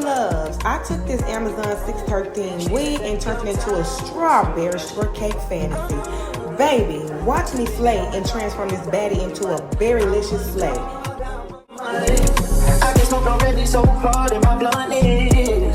loves, I took this Amazon 613 wig and turned it into a Strawberry Shortcake fantasy. Baby, watch me slay and transform this baddie into a berry-licious slay. I just hope already so hard in my blondie.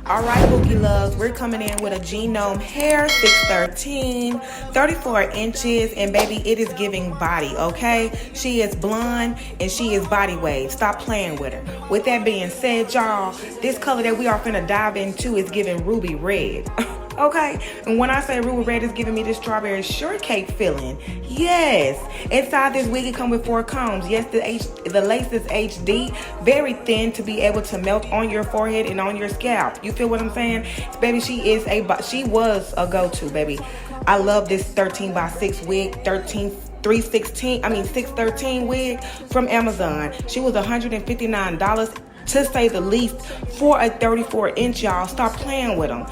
Alright, Bookie loves, we're coming in with a Genome hair, 613, 34 inches, and baby, it is giving body, okay? She is blonde, and she is body wave. Stop playing with her. With that being said, y'all, this color that we are finna dive into is giving ruby red. Okay, and when I say ruby red, it's giving me this strawberry shortcake feeling. Yes, inside this wig it comes with 4 combs. Yes, the lace is HD, very thin to be able to melt on your forehead and on your scalp. You feel what I'm saying? Baby, she was a go-to, baby. I love this 13x6 wig, 613 wig from Amazon. She was $159 to say the least for a 34 inch, y'all. Stop playing with them.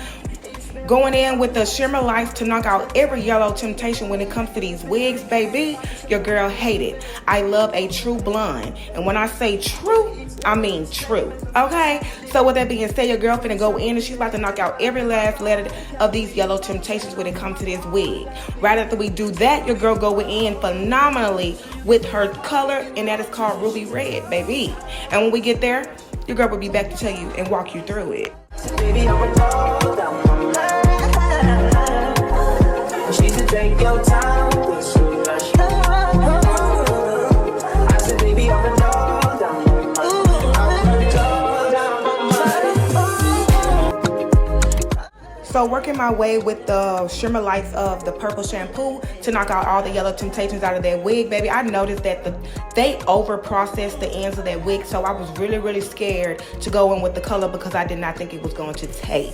Going in with the Shimmer Life to knock out every yellow temptation when it comes to these wigs, baby. Your girl hate it. I love a true blonde. And when I say true, I mean true. Okay? So with that being said, your girl finna go in and she's about to knock out every last letter of these yellow temptations when it comes to this wig. Right after we do that, your girl go in phenomenally with her color, and that is called ruby red, baby. And when we get there, your girl will be back to tell you and walk you through it. Baby, she said, take your time, rush. I said, baby, I'm a dog down So working my way with the Shimmer Lights of the purple shampoo to knock out all the yellow temptations out of that wig, baby. I noticed that they over processed the ends of that wig, so I was really scared to go in with the color because I did not think it was going to take.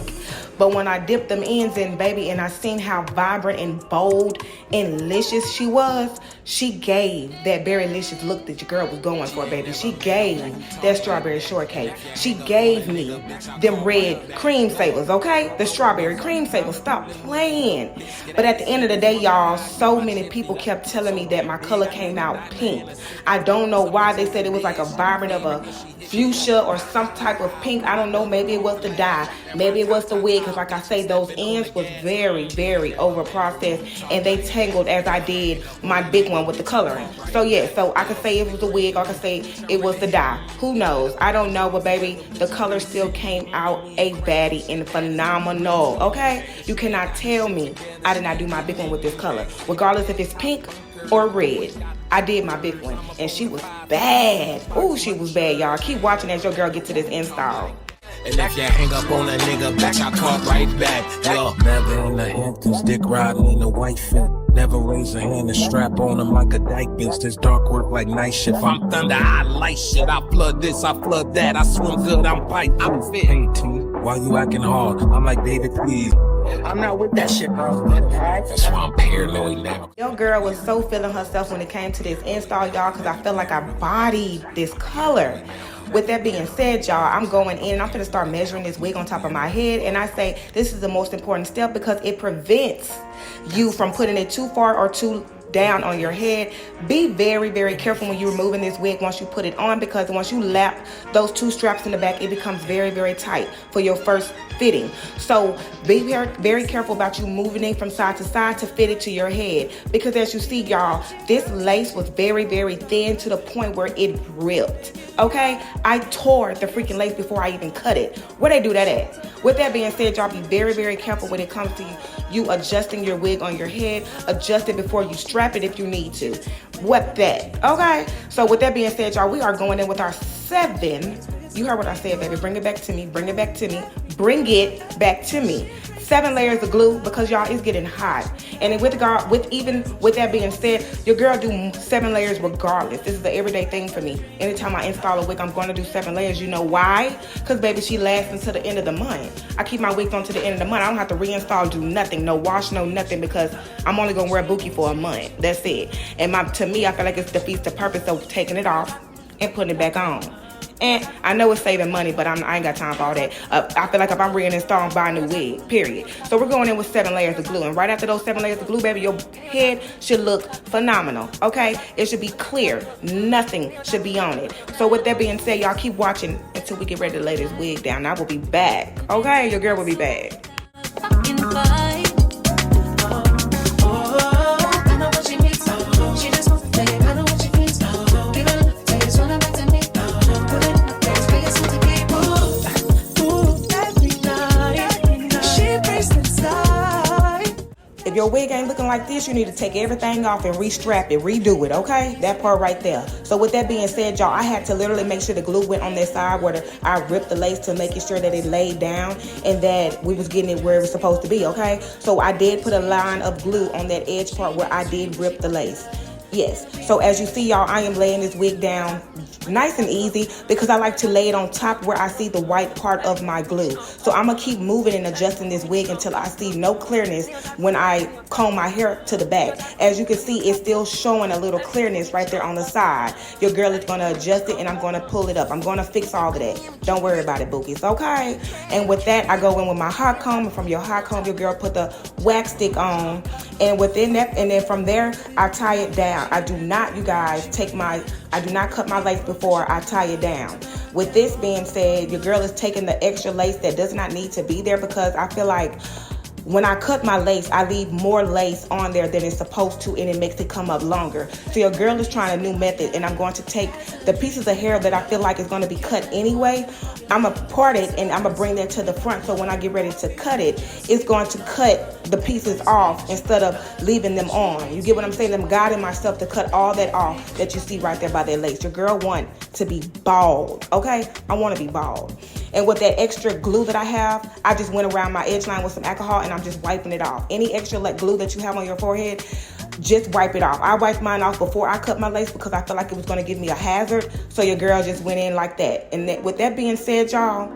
But when I dipped them ends in, baby, and I seen how vibrant and bold and licious she was, she gave that berry-licious look that your girl was going for, baby. She gave that strawberry shortcake. She gave me them red cream savers, okay? The strawberry cream savers. Stop playing. But at the end of the day, y'all, so many people kept telling me that my color came out pink. I don't know why. They said it was like a vibrant of a fuchsia or some type of pink. I don't know. Maybe it was the dye. Maybe it was the wig. Because like I say, those ends was very over processed. And they tangled as I did my big one with the coloring. So yeah, so I could say it was the wig. Or I could say it was the dye. Who knows? I don't know. But baby, the color still came out a baddie and phenomenal. Okay? You cannot tell me I did not do my big one with this color. Regardless if it's pink or red. I did my big one, and she was bad. Ooh, she was bad, y'all. Keep watching as your girl get to this install. And if you hang up on a nigga back, I call right back. Yo, never in the Hamptons, dick riding in a white fit. Never raise a hand and strap on him like a dyke bitch. This dark work like night shift. I'm thunder, I light shit. I flood this, I flood that. I swim good, I'm pipe, I'm fit. Hey, T, why you acting hard? I'm like David, please. I'm not with that shit, bro. That's why I'm paranoid now. Your girl was so feeling herself when it came to this install, y'all, because I felt like I bodied this color. With that being said, y'all, I'm going in and I'm gonna start measuring this wig on top of my head. And I say this is the most important step because it prevents you from putting it too far or too down on your head. Be very careful when you're removing this wig once you put it on, because once you lap those 2 straps in the back, it becomes very tight for your first fitting. So be very careful about you moving it from side to side to fit it to your head, because as you see, y'all, this lace was very thin to the point where it ripped. Okay, I tore the freaking lace before I even cut it. Where they do that at? With that being said, y'all, be very careful when it comes to you adjusting your wig on your head. Adjust it before you strap it if you need to. What that? Okay, so with that being said, y'all, we are going in with our 7. You heard what I said, baby. Bring it back to me. Bring it back to me. Bring it back to me. 7 layers of glue, because y'all, it's getting hot. And with that being said, your girl do 7 layers regardless. This is the everyday thing for me. Anytime I install a wig, I'm going to do 7 layers. You know why? Because baby, she lasts until the end of the month. I keep my wigs on to the end of the month. I don't have to reinstall, do nothing, no wash, no nothing, because I'm only gonna wear Buki for a month. That's it. And to me, I feel like it defeats the purpose of taking it off and putting it back on. And I know it's saving money, but I ain't got time for all that. I feel like if I'm reinstalled, I'm buying a new wig, period. So we're going in with 7 layers of glue. And right after those 7 layers of glue, baby, your head should look phenomenal, okay? It should be clear. Nothing should be on it. So with that being said, y'all keep watching until we get ready to lay this wig down. I will be back, okay? Your girl will be back. If your wig ain't looking like this, you need to take everything off and restrap it, redo it, okay? That part right there. So with that being said, y'all, I had to literally make sure the glue went on that side where I ripped the lace to making sure that it laid down and that we was getting it where it was supposed to be, okay? So I did put a line of glue on that edge part where I did rip the lace. Yes, so as you see, y'all, I am laying this wig down nice and easy because I like to lay it on top where I see the white part of my glue. So I'm gonna keep moving and adjusting this wig until I see no clearness when I comb my hair to the back. As you can see, it's still showing a little clearness right there on the side. Your girl is gonna adjust it and I'm gonna pull it up. I'm gonna fix all of that. Don't worry about it, bookies, okay? And with that, I go in with my hot comb, and from your hot comb, your girl put the wax stick on, and within that, and then from there, I tie it down. I do not, you guys, I do not cut my lace before I tie it down. With this being said, your girl is taking the extra lace that does not need to be there because I feel like when I cut my lace, I leave more lace on there than it's supposed to, and it makes it come up longer. So your girl is trying a new method, and I'm going to take the pieces of hair that I feel like is going to be cut anyway. I'm going to part it, and I'm going to bring that to the front, so when I get ready to cut it, it's going to cut the pieces off instead of leaving them on. You get what I'm saying? I'm guiding myself to cut all that off that you see right there by that lace. Your girl wants to be bald, okay? I want to be bald. And with that extra glue that I have, I just went around my edge line with some alcohol and I'm just wiping it off. Any extra glue that you have on your forehead, just wipe it off. I wiped mine off before I cut my lace because I felt like it was going to give me a hazard. So your girl just went in like that. And with that being said, y'all,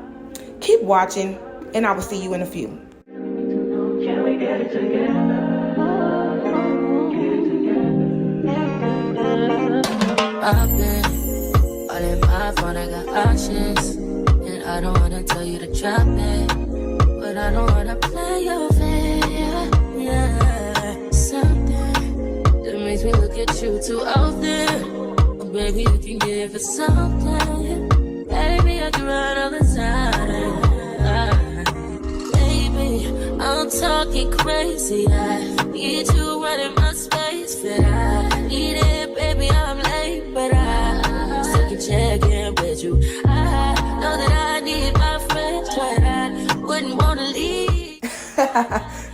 keep watching and I will see you in a few. Can we get it together? I've been all in my phone, I got options. I don't wanna tell you to drop it, but I don't wanna play your fair. Yeah, something that makes me look at you too often. Oh, baby, you can give it something. Baby, I can run all the time. Baby, I'm talking crazy. I need you running my space, but I need it, baby. I'm late, but I still can check in with you. I know that I need my friends, but I wouldn't want to leave.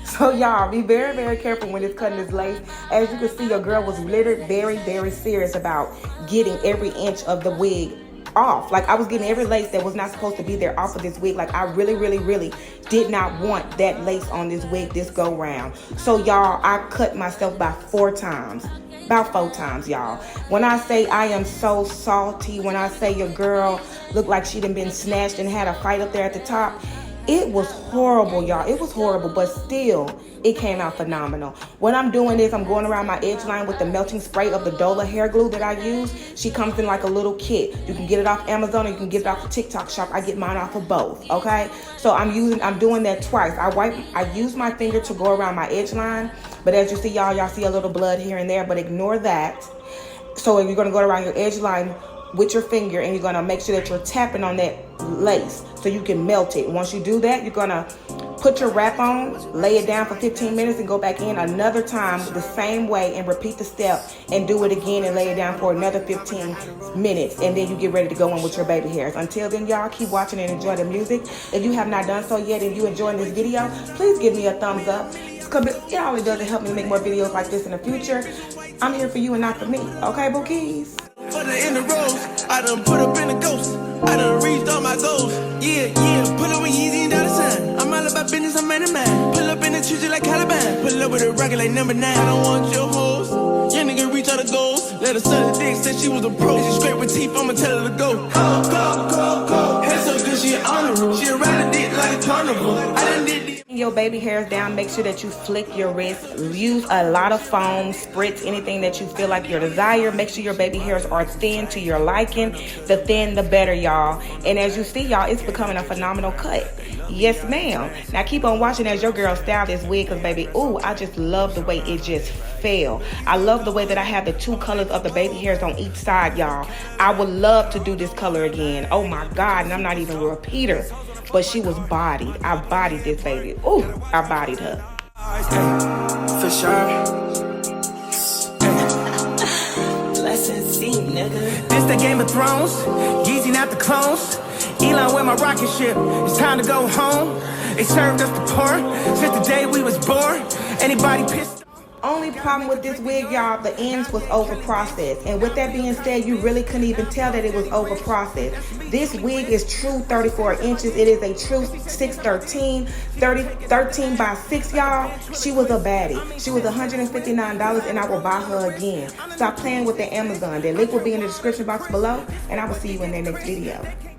So y'all, be very, very careful when it's cutting this lace. As you can see, your girl was literally very, very serious about getting every inch of the wig off. Like I was getting every lace that was not supposed to be there off of this wig. Like I really, really, really did not want that lace on this wig this go round. So y'all, I cut myself by 4 times. About 4 times, y'all. When I say I am so salty, when I say your girl looked like she done been snatched and had a fight up there at the top, it was horrible, y'all. It was horrible, but still, it came out phenomenal. What I'm doing is I'm going around my edge line with the melting spray of the Dola hair glue that I use. She comes in like a little kit. You can get it off Amazon or you can get it off the TikTok shop. I get mine off of both, okay? So I'm doing that twice. I use my finger to go around my edge line, but as you see, y'all see a little blood here and there, but ignore that. So you're gonna go around your edge line with your finger and you're gonna make sure that you're tapping on that lace so you can melt it. Once you do that, you're gonna put your wrap on, lay it down for 15 minutes and go back in another time the same way and repeat the step and do it again and lay it down for another 15 minutes, and then you get ready to go in with your baby hairs. Until then, y'all, keep watching and enjoy the music. If you have not done so yet and you enjoying this video, please give me a thumbs up. It always does help me make more videos like this in the future. I'm here for you and not for me. Okay, bookies? Put it in the rose, I done put up in the ghost. I done reached all my goals. Yeah, pull up with Yeezy and dollar sign. I'm all about business, I'm man of mine. Pull up in the church like Caliban. Pull up with a rocket like number 9. I don't want your hoes. Young nigga reach all the goals. Let her suck the dick, said she was a pro. She scrape with teeth, I'ma tell her to go. Go. Head so good, she an honor room. She ride a dick like a carnival. I done did your baby hairs down, make sure that you flick your wrist. Use a lot of foam, spritz, anything that you feel like your desire. Make sure your baby hairs are thin to your liking. The thin, the better, y'all. And as you see, y'all, it's becoming a phenomenal cut. Yes, ma'am. Now keep on watching as your girl style this wig, because baby, ooh, I just love the way it just fell. I love the way that I have the two colors of the baby hairs on each side, y'all. I would love to do this color again. Oh my God, and I'm not even a repeater. But she was bodied. I bodied this baby. Ooh, I bodied her. For sure. Blessings, see, nigga. This the Game of Thrones. Yeezy not the clones. Elon with my rocket ship. It's time to go home. They served us the porn since the day we was born. Anybody pissed? Only problem with this wig, y'all, the ends was over processed. And with that being said, you really couldn't even tell that it was over processed. This wig is true 34 inches. It is a true 613, 13 by 6, y'all. She was a baddie. She was $159, and I will buy her again. Stop playing with the Amazon. The link will be in the description box below, and I will see you in the next video.